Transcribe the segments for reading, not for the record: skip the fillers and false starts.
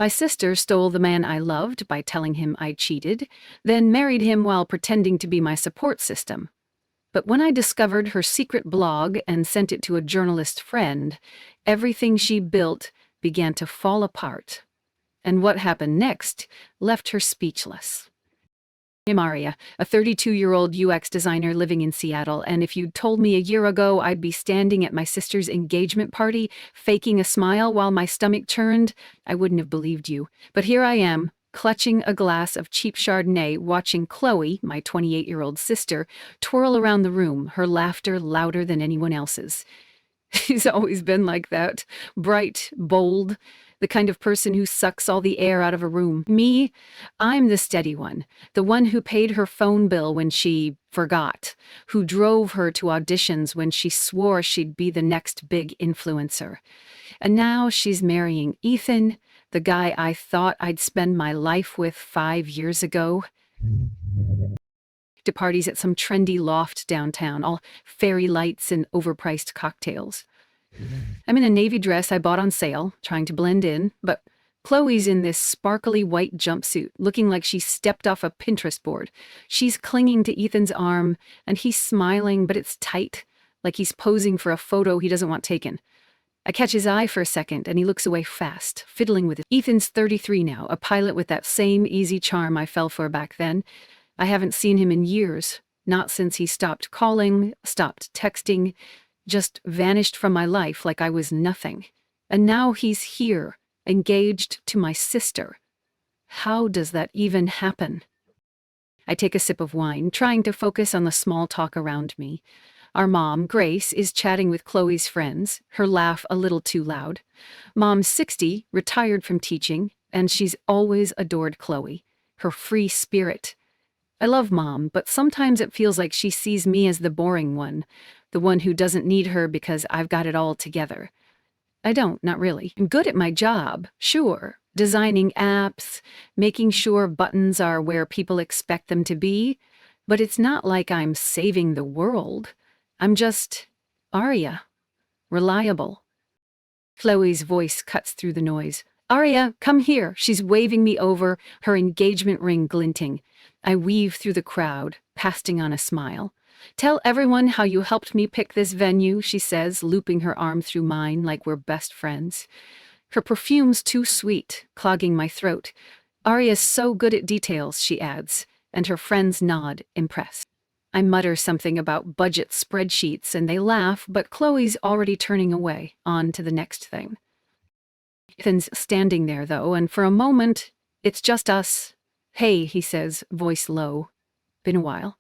My sister stole the man I loved by telling him I cheated, then married him while pretending to be my support system. But when I discovered her secret blog and sent it to a journalist friend, everything she built began to fall apart. And what happened next left her speechless. I'm Aria, a 32-year-old UX designer living in Seattle, and if you'd told me a year ago I'd be standing at my sister's engagement party, faking a smile while my stomach churned, I wouldn't have believed you. But here I am, clutching a glass of cheap Chardonnay, watching Chloe, my 28-year-old sister, twirl around the room, her laughter louder than anyone else's. She's always been like that, bright, bold, the kind of person who sucks all the air out of a room. Me, I'm the steady one, the one who paid her phone bill when she forgot, who drove her to auditions when she swore she'd be the next big influencer. And now she's marrying Ethan, the guy I thought I'd spend my life with 5 years ago. To parties at some trendy loft downtown, all fairy lights and overpriced cocktails. I'm in a navy dress I bought on sale, trying to blend in, but Chloe's in this sparkly white jumpsuit, looking like she stepped off a Pinterest board. She's clinging to Ethan's arm, and he's smiling, but it's tight, like he's posing for a photo he doesn't want taken. I catch his eye for a second, and he looks away fast, fiddling with it. Ethan's 33 now, a pilot with that same easy charm I fell for back then. I haven't seen him in years, not since he stopped calling, stopped texting, just vanished from my life like I was nothing. And now he's here, engaged to my sister. How does that even happen? I take a sip of wine, trying to focus on the small talk around me. Our mom, Grace, is chatting with Chloe's friends, her laugh a little too loud. Mom's 60, retired from teaching, and she's always adored Chloe, her free spirit. I love Mom, but sometimes it feels like she sees me as the boring one, the one who doesn't need her because I've got it all together. I don't, not really. I'm good at my job, sure. Designing apps, making sure buttons are where people expect them to be, but it's not like I'm saving the world. I'm just Aria. Reliable. Chloe's voice cuts through the noise. Aria, come here. She's waving me over, her engagement ring glinting. I weave through the crowd, pasting on a smile. Tell everyone how you helped me pick this venue, she says, looping her arm through mine like we're best friends. Her perfume's too sweet, clogging my throat. Aria's so good at details, she adds, and her friends nod, impressed. I mutter something about budget spreadsheets and they laugh, but Chloe's already turning away, on to the next thing. Ethan's standing there, though, and for a moment, it's just us. Hey, he says, voice low. Been a while.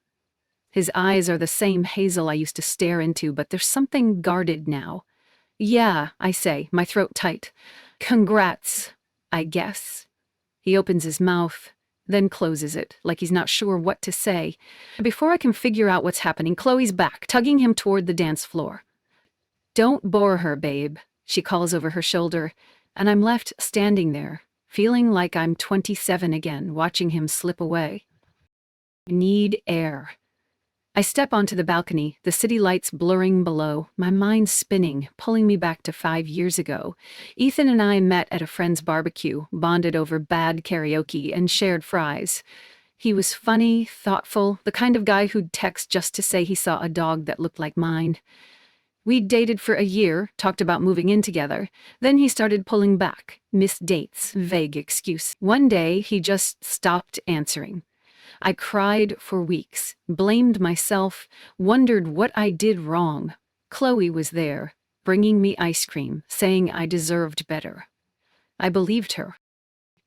His eyes are the same hazel I used to stare into, but there's something guarded now. Yeah, I say, my throat tight. Congrats, I guess. He opens his mouth, then closes it, like he's not sure what to say. Before I can figure out what's happening, Chloe's back, tugging him toward the dance floor. Don't bore her, babe, she calls over her shoulder, and I'm left standing there, feeling like I'm 27 again, watching him slip away. I need air. I step onto the balcony, the city lights blurring below, my mind spinning, pulling me back to 5 years ago. Ethan and I met at a friend's barbecue, bonded over bad karaoke, and shared fries. He was funny, thoughtful, the kind of guy who'd text just to say he saw a dog that looked like mine. We'd dated for a year, talked about moving in together. Then he started pulling back, missed dates, vague excuse. One day, he just stopped answering. I cried for weeks, blamed myself, wondered what I did wrong. Chloe was there, bringing me ice cream, saying I deserved better. I believed her.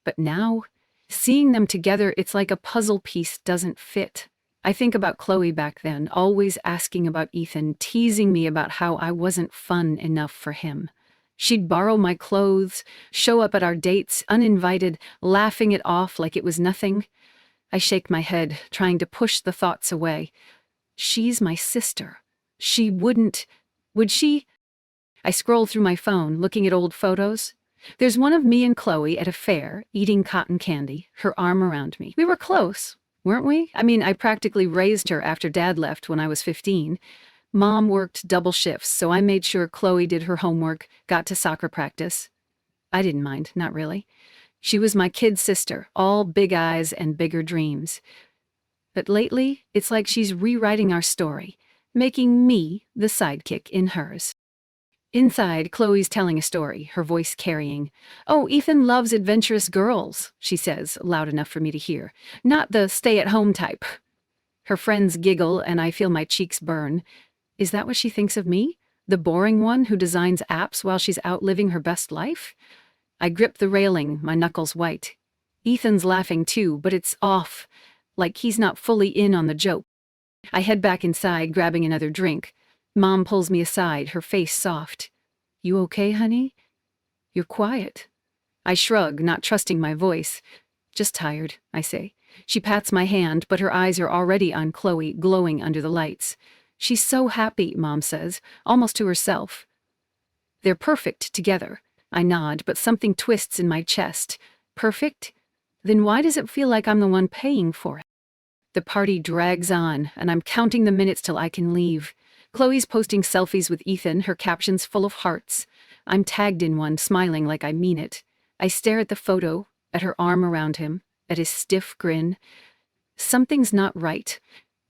But now, seeing them together, it's like a puzzle piece doesn't fit. I think about Chloe back then, always asking about Ethan, teasing me about how I wasn't fun enough for him. She'd borrow my clothes, show up at our dates, uninvited, laughing it off like it was nothing. I shake my head, trying to push the thoughts away. She's my sister. She wouldn't... Would she? I scroll through my phone, looking at old photos. There's one of me and Chloe at a fair, eating cotton candy, her arm around me. We were close, weren't we? I mean, I practically raised her after Dad left when I was 15. Mom worked double shifts, so I made sure Chloe did her homework, got to soccer practice. I didn't mind, not really. She was my kid sister, all big eyes and bigger dreams. But lately, it's like she's rewriting our story, making me the sidekick in hers. Inside, Chloe's telling a story, her voice carrying. "Oh, Ethan loves adventurous girls," she says, loud enough for me to hear. "Not the stay-at-home type." Her friends giggle, and I feel my cheeks burn. Is that what she thinks of me? The boring one who designs apps while she's out living her best life? I grip the railing, my knuckles white. Ethan's laughing too, but it's off, like he's not fully in on the joke. I head back inside, grabbing another drink. Mom pulls me aside, her face soft. "You okay, honey? You're quiet." I shrug, not trusting my voice. "Just tired," I say. She pats my hand, but her eyes are already on Chloe, glowing under the lights. "She's so happy," Mom says, almost to herself. "They're perfect together." I nod, but something twists in my chest. Perfect? Then why does it feel like I'm the one paying for it? The party drags on, and I'm counting the minutes till I can leave. Chloe's posting selfies with Ethan, her captions full of hearts. I'm tagged in one, smiling like I mean it. I stare at the photo, at her arm around him, at his stiff grin. Something's not right.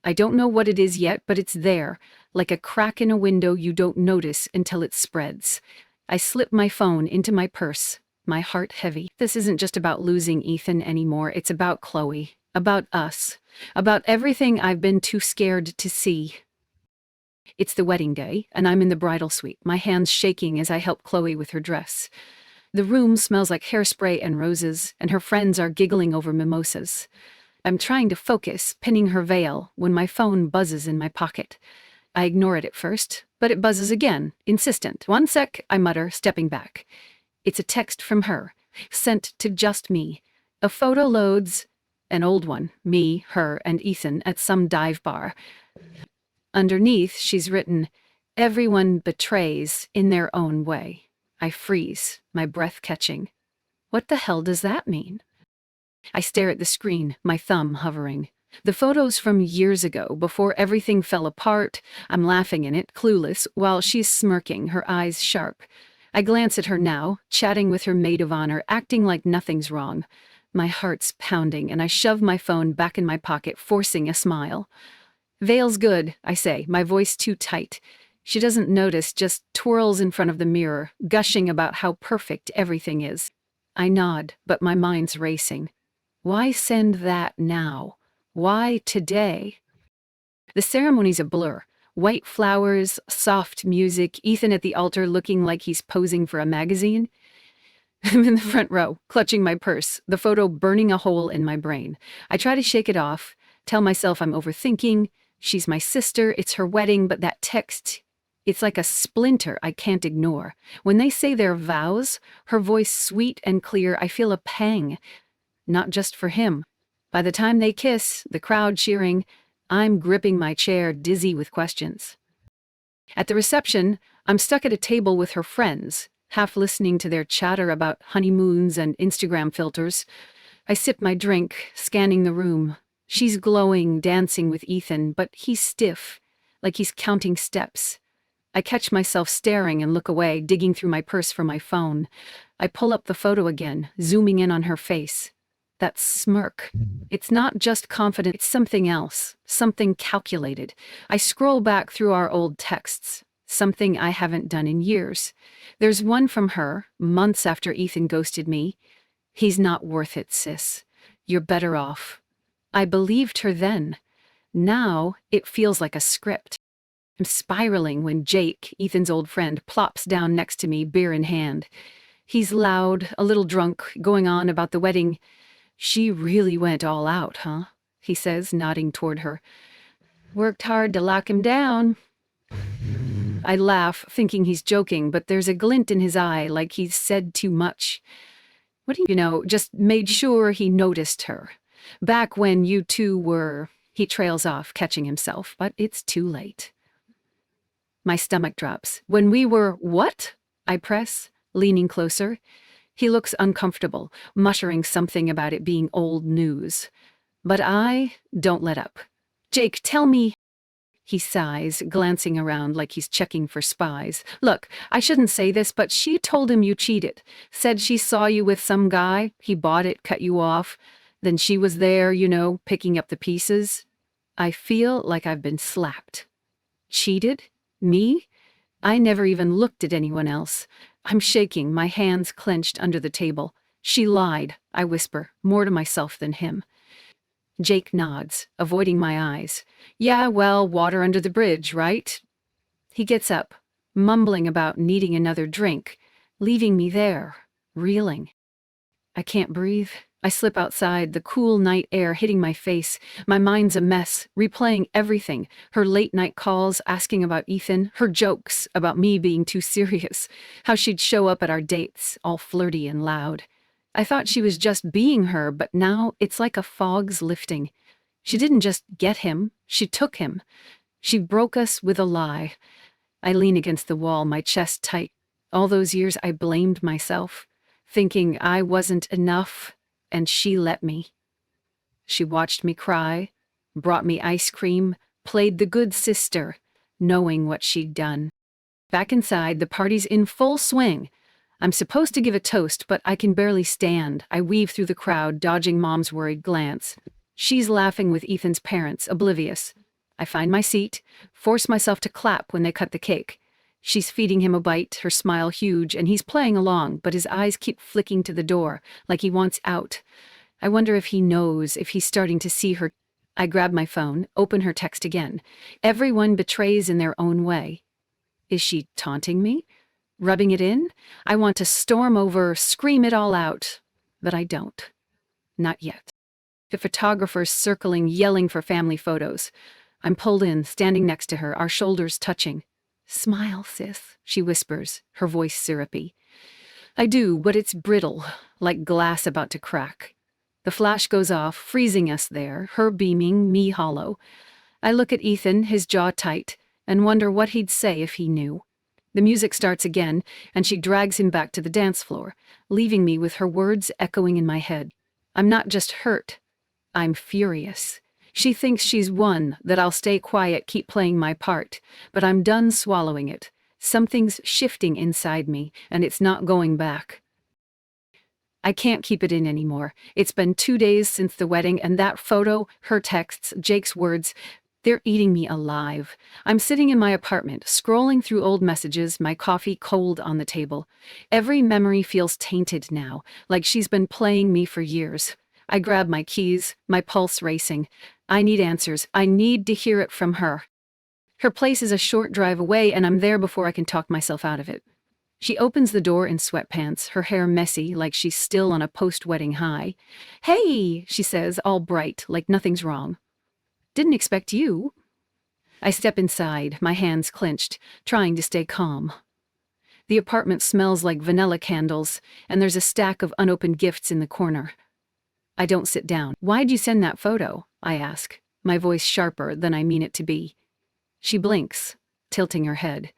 I don't know what it is yet, but it's there, like a crack in a window you don't notice until it spreads. I slip my phone into my purse, my heart heavy. This isn't just about losing Ethan anymore, it's about Chloe, about us, about everything I've been too scared to see. It's the wedding day, and I'm in the bridal suite, my hands shaking as I help Chloe with her dress. The room smells like hairspray and roses, and her friends are giggling over mimosas. I'm trying to focus, pinning her veil, when my phone buzzes in my pocket. I ignore it at first, but it buzzes again, insistent. "One sec," I mutter, stepping back. It's a text from her, sent to just me. A photo loads, an old one, me, her, and Ethan at some dive bar. Underneath, she's written, "Everyone betrays in their own way." I freeze, my breath catching. What the hell does that mean? I stare at the screen, my thumb hovering. The photos from years ago, before everything fell apart. I'm laughing in it, clueless, while she's smirking, her eyes sharp. I glance at her now, chatting with her maid of honor, acting like nothing's wrong. My heart's pounding, and I shove my phone back in my pocket, forcing a smile. "Veil's good," I say, my voice too tight. She doesn't notice, just twirls in front of the mirror, gushing about how perfect everything is. I nod, but my mind's racing. Why send that now? Why today? The ceremony's a blur. White flowers, soft music, Ethan at the altar looking like he's posing for a magazine. I'm in the front row, clutching my purse, the photo burning a hole in my brain. I try to shake it off, tell myself I'm overthinking. She's my sister, it's her wedding, but that text, it's like a splinter I can't ignore. When they say their vows, her voice sweet and clear, I feel a pang. Not just for him. By the time they kiss, the crowd cheering, I'm gripping my chair, dizzy with questions. At the reception, I'm stuck at a table with her friends, half listening to their chatter about honeymoons and Instagram filters. I sip my drink, scanning the room. She's glowing, dancing with Ethan, but he's stiff, like he's counting steps. I catch myself staring and look away, digging through my purse for my phone. I pull up the photo again, zooming in on her face. That smirk. It's not just confident, it's something else, something calculated. I scroll back through our old texts, something I haven't done in years. There's one from her, months after Ethan ghosted me. "He's not worth it, sis. You're better off." I believed her then. Now, it feels like a script. I'm spiraling when Jake, Ethan's old friend, plops down next to me, beer in hand. He's loud, a little drunk, going on about the wedding. "She really went all out, huh?" he says, nodding toward her. "Worked hard to lock him down." I laugh, thinking he's joking, but there's a glint in his eye, like he's said too much. "What do you know, just made sure he noticed her. Back when you two were..." He trails off, catching himself, but it's too late. My stomach drops. "When we were what?" I press, leaning closer. He looks uncomfortable, muttering something about it being old news. But I don't let up. "Jake, tell me..." He sighs, glancing around like he's checking for spies. Look, I shouldn't say this, but she told him you cheated. Said she saw you with some guy. He bought it, cut you off. Then she was there, picking up the pieces. I feel like I've been slapped. Cheated? Me? I never even looked at anyone else. I'm shaking, my hands clenched under the table. She lied, I whisper, more to myself than him. Jake nods, avoiding my eyes. Yeah, well, water under the bridge, right? He gets up, mumbling about needing another drink, leaving me there, reeling. I can't breathe. I slip outside, the cool night air hitting my face. My mind's a mess, replaying everything. Her late-night calls asking about Ethan, her jokes about me being too serious, how she'd show up at our dates, all flirty and loud. I thought she was just being her, but now it's like a fog's lifting. She didn't just get him, she took him. She broke us with a lie. I lean against the wall, my chest tight. All those years I blamed myself, thinking I wasn't enough, and she let me. She watched me cry, brought me ice cream, played the good sister, knowing what she'd done. Back inside, the party's in full swing. I'm supposed to give a toast, but I can barely stand. I weave through the crowd, dodging Mom's worried glance. She's laughing with Ethan's parents, oblivious. I find my seat, force myself to clap when they cut the cake. She's feeding him a bite, her smile huge, and he's playing along, but his eyes keep flicking to the door, like he wants out. I wonder if he knows, if he's starting to see her. I grab my phone, open her text again. Everyone betrays in their own way. Is she taunting me? Rubbing it in? I want to storm over, scream it all out. But I don't. Not yet. The photographer's circling, yelling for family photos. I'm pulled in, standing next to her, our shoulders touching. Smile, sis, she whispers, her voice syrupy. I do, but it's brittle, like glass about to crack. The flash goes off, freezing us there, her beaming, me hollow. I look at Ethan, his jaw tight, and wonder what he'd say if he knew. The music starts again, and she drags him back to the dance floor, leaving me with her words echoing in my head. I'm not just hurt. I'm furious. She thinks she's won, that I'll stay quiet, keep playing my part, but I'm done swallowing it. Something's shifting inside me, and it's not going back. I can't keep it in anymore. It's been 2 days since the wedding, and that photo, her texts, Jake's words, they're eating me alive. I'm sitting in my apartment, scrolling through old messages, my coffee cold on the table. Every memory feels tainted now, like she's been playing me for years. I grab my keys, my pulse racing. I need answers. I need to hear it from her. Her place is a short drive away, and I'm there before I can talk myself out of it. She opens the door in sweatpants, her hair messy, like she's still on a post-wedding high. Hey, she says, all bright, like nothing's wrong. Didn't expect you. I step inside, my hands clenched, trying to stay calm. The apartment smells like vanilla candles, and there's a stack of unopened gifts in the corner. I don't sit down. Why'd you send that photo? I ask, my voice sharper than I mean it to be. She blinks, tilting her head.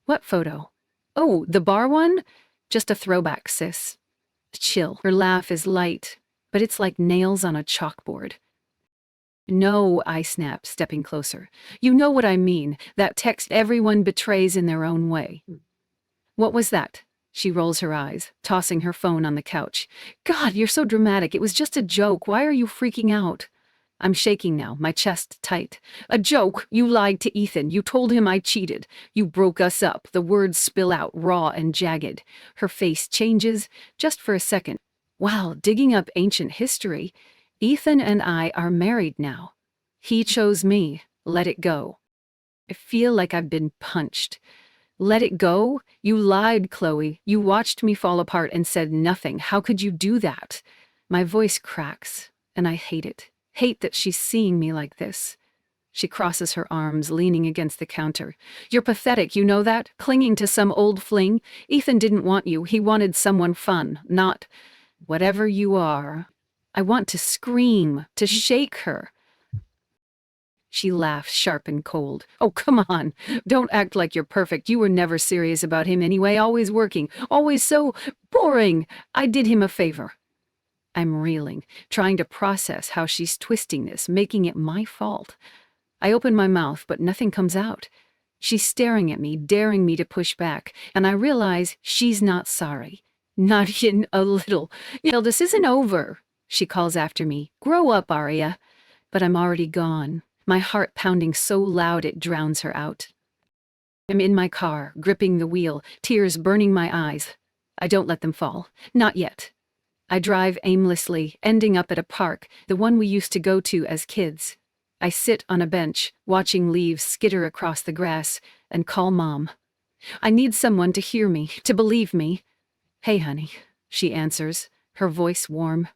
What photo? Oh, the bar one? Just a throwback, sis. Chill. Her laugh is light, but it's like nails on a chalkboard. No, I snap, stepping closer. You know what I mean, that text everyone betrays in their own way. What was that? She rolls her eyes, tossing her phone on the couch. God, you're so dramatic. It was just a joke. Why are you freaking out? I'm shaking now, my chest tight. A joke? You lied to Ethan. You told him I cheated. You broke us up. The words spill out, raw and jagged. Her face changes, just for a second. Wow, digging up ancient history. Ethan and I are married now. He chose me. Let it go. I feel like I've been punched. Let it go? You lied, Chloe. You watched me fall apart and said nothing. How could you do that? My voice cracks, and I hate it. Hate that she's seeing me like this. She crosses her arms, leaning against the counter. You're pathetic, you know that? Clinging to some old fling? Ethan didn't want you. He wanted someone fun, not whatever you are. I want to scream, to shake her. She laughs, sharp and cold. Oh, come on. Don't act like you're perfect. You were never serious about him anyway, always working, always so boring. I did him a favor. I'm reeling, trying to process how she's twisting this, making it my fault. I open my mouth, but nothing comes out. She's staring at me, daring me to push back, and I realize she's not sorry. Not even a little. This isn't over, she calls after me. Grow up, Arya. But I'm already gone, my heart pounding so loud it drowns her out. I'm in my car, gripping the wheel, tears burning my eyes. I don't let them fall. Not yet. I drive aimlessly, ending up at a park, the one we used to go to as kids. I sit on a bench, watching leaves skitter across the grass, and call Mom. I need someone to hear me, to believe me. Hey, honey, she answers, her voice warm.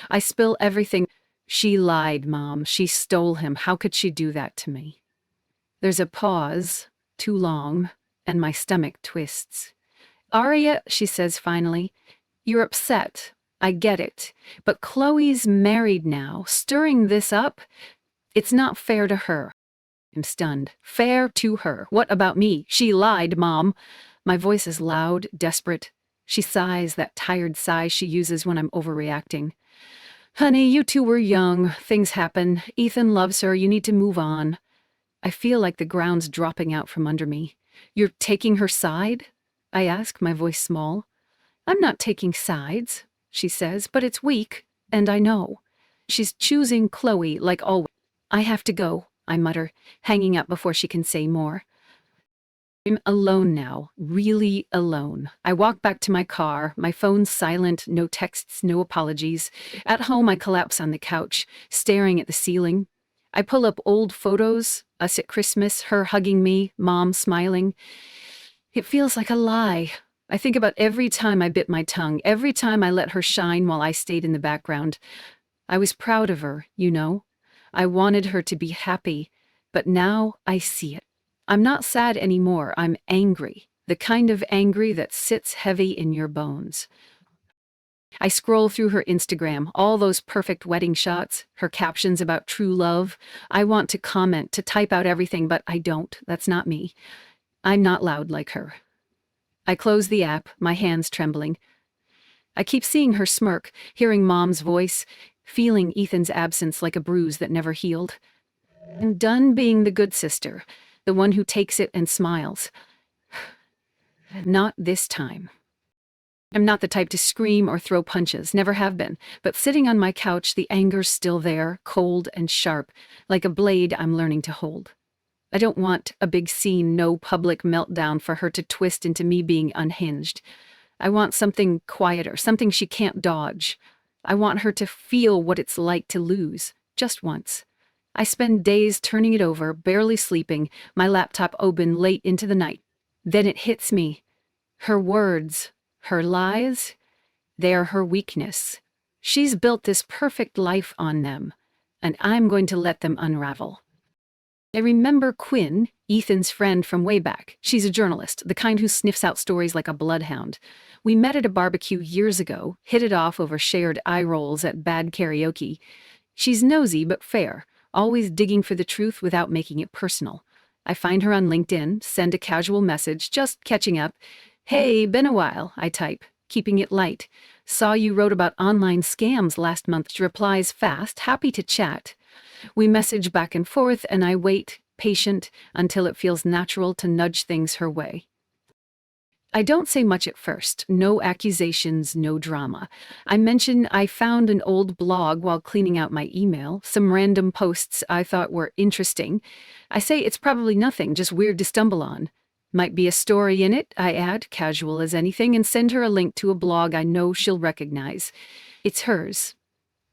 I spill everything. She lied, Mom. She stole him. How could she do that to me? There's a pause, too long, and my stomach twists. Arya, she says finally, you're upset. I get it. But Chloe's married now. Stirring this up? It's not fair to her. I'm stunned. Fair to her. What about me? She lied, Mom. My voice is loud, desperate. She sighs, that tired sigh she uses when I'm overreacting. Honey, you two were young. Things happen. Ethan loves her. You need to move on. I feel like the ground's dropping out from under me. You're taking her side? I ask, my voice small. I'm not taking sides, she says, but it's weak, and I know. She's choosing Chloe like always. I have to go, I mutter, hanging up before she can say more. I'm alone now, really alone. I walk back to my car, my phone's silent, no texts, no apologies. At home, I collapse on the couch, staring at the ceiling. I pull up old photos, us at Christmas, her hugging me, Mom smiling. It feels like a lie. I think about every time I bit my tongue, every time I let her shine while I stayed in the background. I was proud of her, you know. I wanted her to be happy, but now I see it. I'm not sad anymore, I'm angry. The kind of angry that sits heavy in your bones. I scroll through her Instagram, all those perfect wedding shots, her captions about true love. I want to comment, to type out everything, but I don't. That's not me. I'm not loud like her. I close the app, my hands trembling. I keep seeing her smirk, hearing Mom's voice, feeling Ethan's absence like a bruise that never healed. I'm done being the good sister, the one who takes it and smiles. Not this time. I'm not the type to scream or throw punches, never have been, but sitting on my couch, the anger's still there, cold and sharp, like a blade I'm learning to hold. I don't want a big scene, no public meltdown for her to twist into me being unhinged. I want something quieter, something she can't dodge. I want her to feel what it's like to lose, just once. I spend days turning it over, barely sleeping, my laptop open late into the night. Then it hits me. Her words, her lies, they are her weakness. She's built this perfect life on them, and I'm going to let them unravel. I remember Quinn, Ethan's friend from way back. She's a journalist, the kind who sniffs out stories like a bloodhound. We met at a barbecue years ago, hit it off over shared eye rolls at bad karaoke. She's nosy but fair, always digging for the truth without making it personal. I find her on LinkedIn, send a casual message, just catching up. Hey, been a while, I type, keeping it light. Saw you wrote about online scams last month. She replies fast, happy to chat. We message back and forth, and I wait, patient, until it feels natural to nudge things her way. I don't say much at first, no accusations, no drama. I mention I found an old blog while cleaning out my email, some random posts I thought were interesting. I say it's probably nothing, just weird to stumble on. Might be a story in it, I add, casual as anything, and send her a link to a blog I know she'll recognize. It's hers.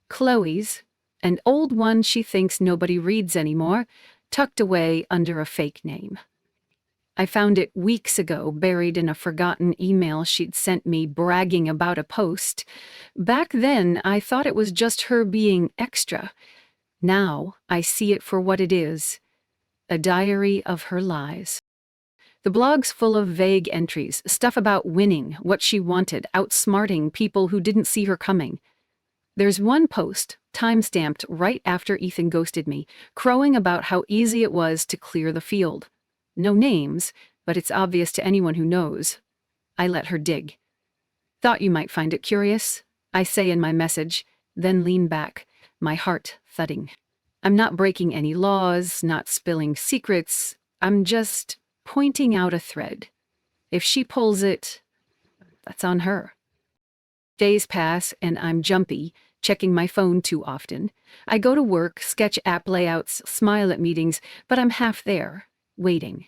Chloe's, an old one she thinks nobody reads anymore, tucked away under a fake name. I found it weeks ago, buried in a forgotten email she'd sent me bragging about a post. Back then, I thought it was just her being extra. Now, I see it for what it is, a diary of her lies. The blog's full of vague entries, stuff about winning, what she wanted, outsmarting people who didn't see her coming. There's one post, time-stamped right after Ethan ghosted me, crowing about how easy it was to clear the field. No names, but it's obvious to anyone who knows. I let her dig. Thought you might find it curious, I say in my message, then lean back, my heart thudding. I'm not breaking any laws, not spilling secrets. I'm just pointing out a thread. If she pulls it, that's on her. Days pass and I'm jumpy, checking my phone too often. I go to work, sketch app layouts, smile at meetings, but I'm half there, waiting.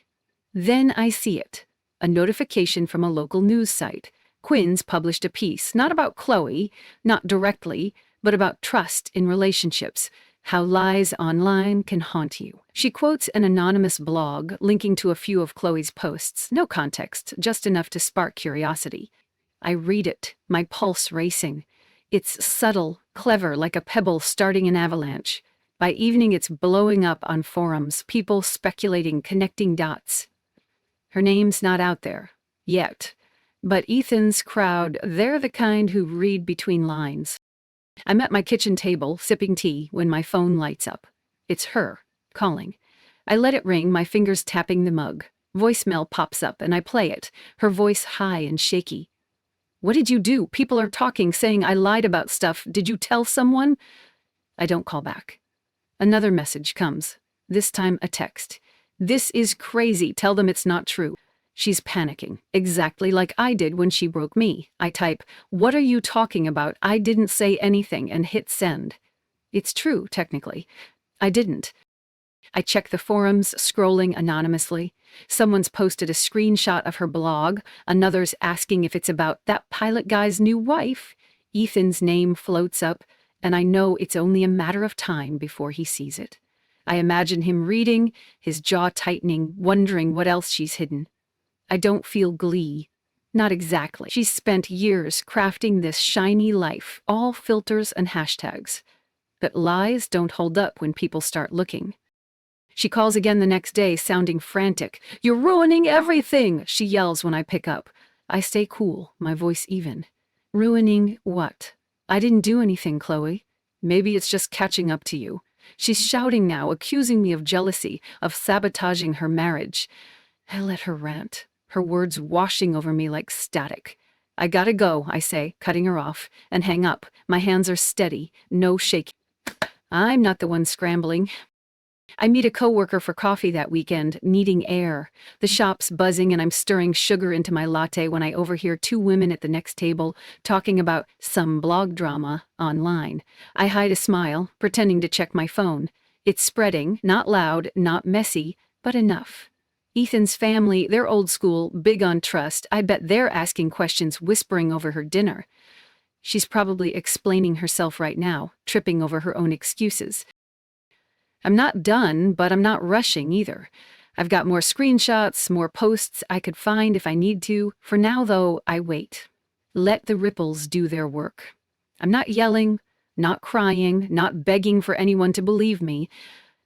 Then I see it. A notification from a local news site. Quinn's published a piece, not about Chloe, not directly, but about trust in relationships, how lies online can haunt you. She quotes an anonymous blog, linking to a few of Chloe's posts. No context, just enough to spark curiosity. I read it, my pulse racing. It's subtle, clever, like a pebble starting an avalanche. By evening, it's blowing up on forums, people speculating, connecting dots. Her name's not out there, yet. But Ethan's crowd, they're the kind who read between lines. I'm at my kitchen table, sipping tea, when my phone lights up. It's her, calling. I let it ring, my fingers tapping the mug. Voicemail pops up, and I play it, her voice high and shaky. What did you do? People are talking, saying I lied about stuff. Did you tell someone? I don't call back. Another message comes, this time a text. This is crazy. Tell them it's not true. She's panicking, exactly like I did when she broke me. I type, what are you talking about? I didn't say anything, and hit send. It's true, technically. I didn't. I check the forums, scrolling anonymously. Someone's posted a screenshot of her blog. Another's asking if it's about that pilot guy's new wife. Ethan's name floats up, and I know it's only a matter of time before he sees it. I imagine him reading, his jaw tightening, wondering what else she's hidden. I don't feel glee. Not exactly. She's spent years crafting this shiny life, all filters and hashtags. But lies don't hold up when people start looking. She calls again the next day, sounding frantic. You're ruining everything, she yells when I pick up. I stay cool, my voice even. Ruining what? I didn't do anything, Chloe. Maybe it's just catching up to you. She's shouting now, accusing me of jealousy, of sabotaging her marriage. I let her rant, her words washing over me like static. I gotta go, I say, cutting her off, and hang up. My hands are steady, no shaking. I'm not the one scrambling. I meet a coworker for coffee that weekend, needing air. The shop's buzzing and I'm stirring sugar into my latte when I overhear two women at the next table talking about some blog drama online. I hide a smile, pretending to check my phone. It's spreading, not loud, not messy, but enough. Ethan's family, they're old school, big on trust. I bet they're asking questions, whispering over her dinner. She's probably explaining herself right now, tripping over her own excuses. I'm not done, but I'm not rushing either. I've got more screenshots, more posts I could find if I need to. For now, though, I wait. Let the ripples do their work. I'm not yelling, not crying, not begging for anyone to believe me.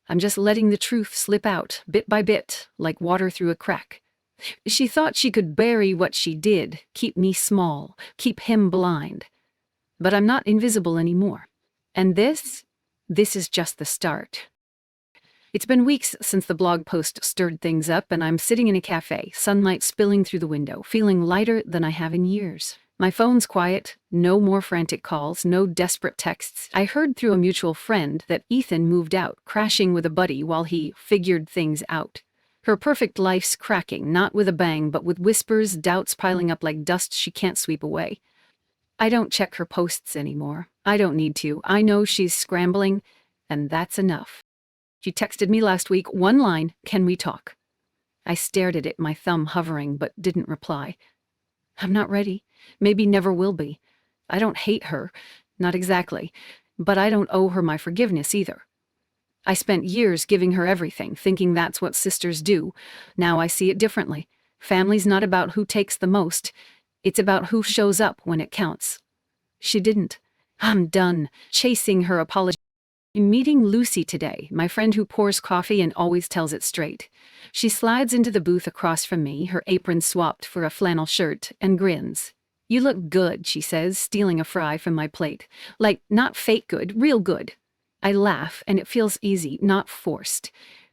I'm just letting the truth slip out, bit by bit, like water through a crack. She thought she could bury what she did, keep me small, keep him blind. But I'm not invisible anymore. And this is just the start. It's been weeks since the blog post stirred things up, and I'm sitting in a cafe, sunlight spilling through the window, feeling lighter than I have in years. My phone's quiet, no more frantic calls, no desperate texts. I heard through a mutual friend that Ethan moved out, crashing with a buddy while he figured things out. Her perfect life's cracking, not with a bang, but with whispers, doubts piling up like dust she can't sweep away. I don't check her posts anymore. I don't need to. I know she's scrambling, and that's enough. She texted me last week, one line, "Can we talk?" I stared at it, my thumb hovering, but didn't reply. I'm not ready. Maybe never will be. I don't hate her. Not exactly. But I don't owe her my forgiveness either. I spent years giving her everything, thinking that's what sisters do. Now I see it differently. Family's not about who takes the most. It's about who shows up when it counts. She didn't. I'm done chasing her apology. I'm meeting Lucy today, my friend who pours coffee and always tells it straight. She slides into the booth across from me, her apron swapped for a flannel shirt, and grins. You look good, she says, stealing a fry from my plate. Like, not fake good, real good. I laugh, and it feels easy, not forced.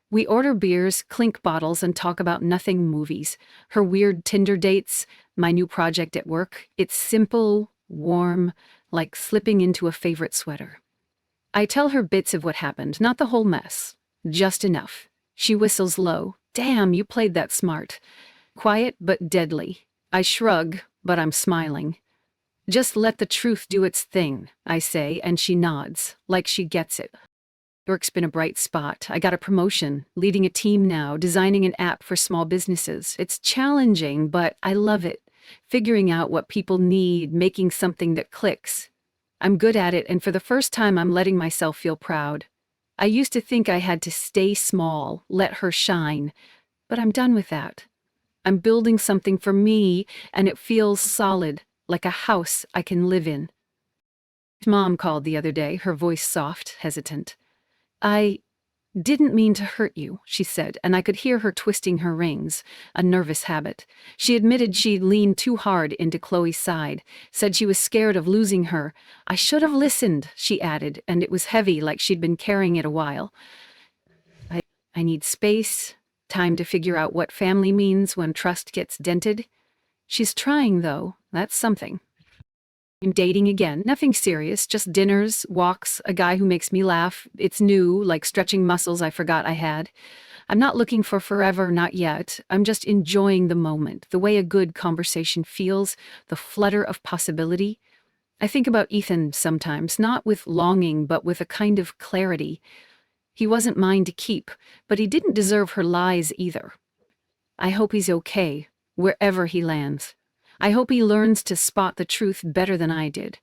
We order beers, clink bottles, and talk about nothing movies. Her weird Tinder dates, my new project at work. It's simple, warm, like slipping into a favorite sweater. I tell her bits of what happened, not the whole mess. Just enough. She whistles low. Damn, you played that smart. Quiet but deadly. I shrug, but I'm smiling. Just let the truth do its thing, I say, and she nods, like she gets it. Work's been a bright spot. I got a promotion, leading a team now, designing an app for small businesses. It's challenging, but I love it. Figuring out what people need, making something that clicks. I'm good at it, and for the first time I'm letting myself feel proud. I used to think I had to stay small, let her shine, but I'm done with that. I'm building something for me, and it feels solid, like a house I can live in. Mom called the other day, her voice soft, hesitant. I didn't mean to hurt you, she said, and I could hear her twisting her rings, a nervous habit. She admitted she'd leaned too hard into Chloe's side, said she was scared of losing her. I should have listened, she added, and it was heavy, like she'd been carrying it a while. I need space, time to figure out what family means when trust gets dented. She's trying, though. That's something. I'm dating again. Nothing serious, just dinners, walks, a guy who makes me laugh. It's new, like stretching muscles I forgot I had. I'm not looking for forever, not yet. I'm just enjoying the moment, the way a good conversation feels, the flutter of possibility. I think about Ethan sometimes, not with longing, but with a kind of clarity. He wasn't mine to keep, but he didn't deserve her lies either. I hope he's okay, wherever he lands. I hope he learns to spot the truth better than I did.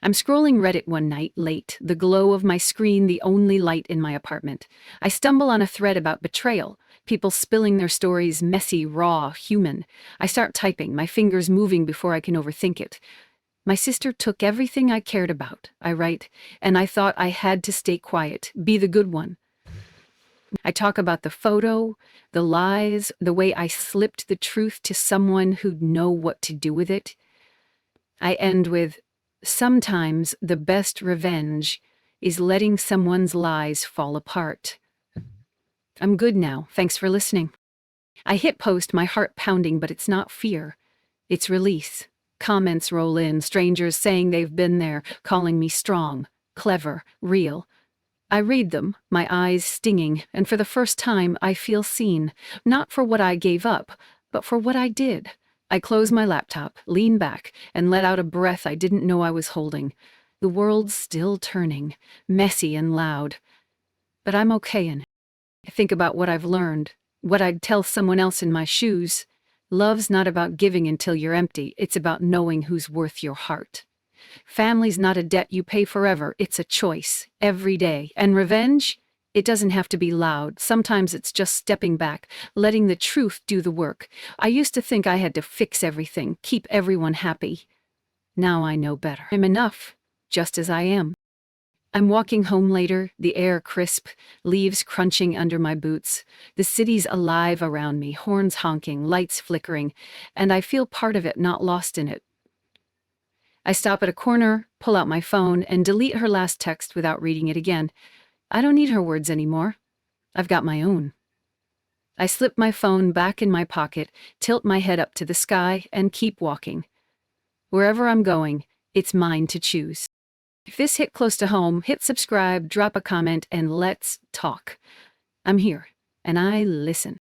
I'm scrolling Reddit one night, late, the glow of my screen the only light in my apartment. I stumble on a thread about betrayal, people spilling their stories, messy, raw, human. I start typing, my fingers moving before I can overthink it. My sister took everything I cared about, I write, and I thought I had to stay quiet, be the good one. I talk about the photo, the lies, the way I slipped the truth to someone who'd know what to do with it. I end with, sometimes the best revenge is letting someone's lies fall apart. I'm good now, thanks for listening. I hit post, my heart pounding, but it's not fear. It's release. Comments roll in, strangers saying they've been there, calling me strong, clever, real. I read them, my eyes stinging, and for the first time I feel seen, not for what I gave up, but for what I did. I close my laptop, lean back, and let out a breath I didn't know I was holding. The world's still turning, messy and loud. But I'm okay in it. I think about what I've learned, what I'd tell someone else in my shoes. Love's not about giving until you're empty, it's about knowing who's worth your heart. Family's not a debt you pay forever, it's a choice, every day. And revenge? It doesn't have to be loud. Sometimes it's just stepping back, letting the truth do the work. I used to think I had to fix everything, keep everyone happy. Now I know better. I'm enough, just as I am. I'm walking home later, the air crisp, leaves crunching under my boots. The city's alive around me, horns honking, lights flickering, and I feel part of it, not lost in it. I stop at a corner, pull out my phone, and delete her last text without reading it again. I don't need her words anymore. I've got my own. I slip my phone back in my pocket, tilt my head up to the sky, and keep walking. Wherever I'm going, it's mine to choose. If this hit close to home, hit subscribe, drop a comment, and let's talk. I'm here, and I listen.